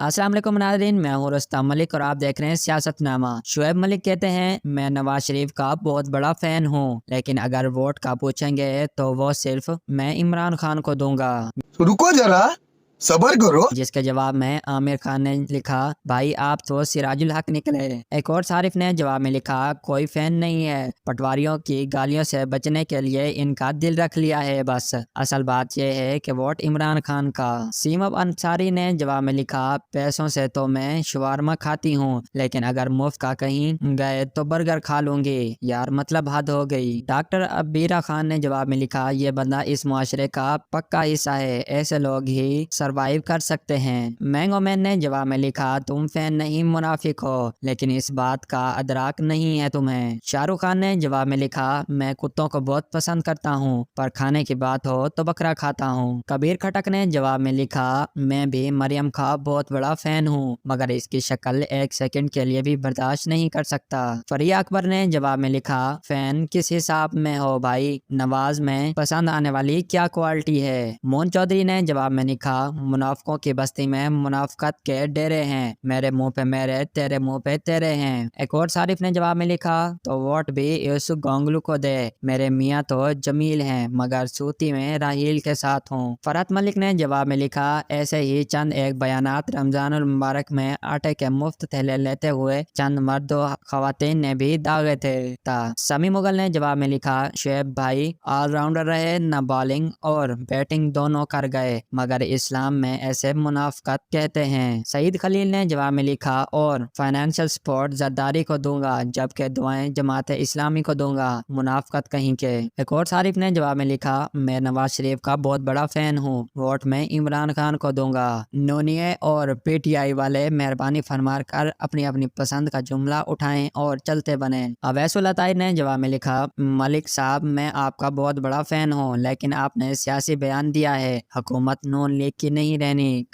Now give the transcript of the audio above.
अस्सलाम वालेकुम नाज़रीन, मैं हूँ रुस्तम मलिक और आप देख रहे हैं सियासतनामा। शुएब मलिक कहते हैं, मैं नवाज शरीफ का बहुत बड़ा फैन हूँ, लेकिन अगर वोट का पूछेंगे तो वो सिर्फ मैं इमरान खान को दूंगा। रुको जरा, सबर करो। जिसके जवाब में आमिर खान ने लिखा, भाई आप तो सिराजुल हक निकले। एक और सारिफ ने जवाब में लिखा, कोई फैन नहीं है, पटवारियों की गालियों से बचने के लिए इनका दिल रख लिया है बस। असल बात यह है कि वोट इमरान खान का। सीमा अंसारी ने जवाब में लिखा, पैसों से तो मैं शवारमा खाती हूँ, लेकिन अगर मुफ्त का कहीं गए तो बर्गर खा लूंगी। यार मतलब हद हो गई। डॉक्टर अबीरा खान ने जवाब में लिखा, ये बंदा इस मुआशरे का पक्का हिस्सा है, ऐसे लोग ही सरवाइव कर सकते हैं। मैंगो मैन ने जवाब में लिखा, तुम फैन नहीं मुनाफिक हो, लेकिन इस बात का अदराक नहीं है तुम्हें। शाहरुख खान ने जवाब में लिखा, मैं कुत्तों को बहुत पसंद करता हूँ, पर खाने की बात हो तो बकरा खाता हूँ। कबीर खटक ने जवाब में लिखा, मैं भी मरियम का बहुत बड़ा फैन हूँ, मगर इसकी शक्ल एक सेकंड के लिए भी बर्दाश्त नहीं कर सकता। फरिया अकबर ने जवाब में लिखा, फैन किस हिसाब में हो भाई, नवाज में पसंद आने वाली क्या क्वालिटी है। मोहन चौधरी ने जवाब में लिखा, मुनाफिकों की बस्ती में मुनाफिकत के डेरे हैं, मेरे मुंह पे मेरे, तेरे मुंह पे तेरे हैं। एक और सारिफ ने जवाब में लिखा, तो वोट भी यूसुफ गोंगलू को दे, मेरे मियाँ तो जमील हैं, मगर सूती में राहील के साथ हूँ। फरहत मलिक ने जवाब में लिखा, ऐसे ही चंद एक बयानात रमजानुल मुबारक में आटे के मुफ्त थैले लेते हुए चंद मर्द खवातीन ने भी दागे थे। समी मुगल ने जवाब में लिखा, शुएब भाई ऑलराउंडर रहे, न बॉलिंग और बैटिंग दोनों कर गए, मगर इस्लाम में ऐसे मुनाफिकत कहते हैं। सईद खलील ने जवाब में लिखा, और फाइनेंशियल सपोर्ट जरदारी को दूंगा, जबकि दुआएं जमात इस्लामी को दूंगा, मुनाफिकत कहीं के। एक और सारिफ ने जवाब में लिखा, मैं नवाज शरीफ का बहुत बड़ा फैन हूँ, वोट मैं इमरान खान को दूंगा। नोनिये और पीटीआई वाले मेहरबानी फरमार कर अपनी अपनी पसंद का जुमला उठाएं और चलते बने। अवैसुल अताई ने जवाब में लिखा, मलिक साहब मैं आपका बहुत बड़ा फैन हूँ, लेकिन आपने सियासी बयान दिया है, हुकूमत नून लीग की नहीं रहनी।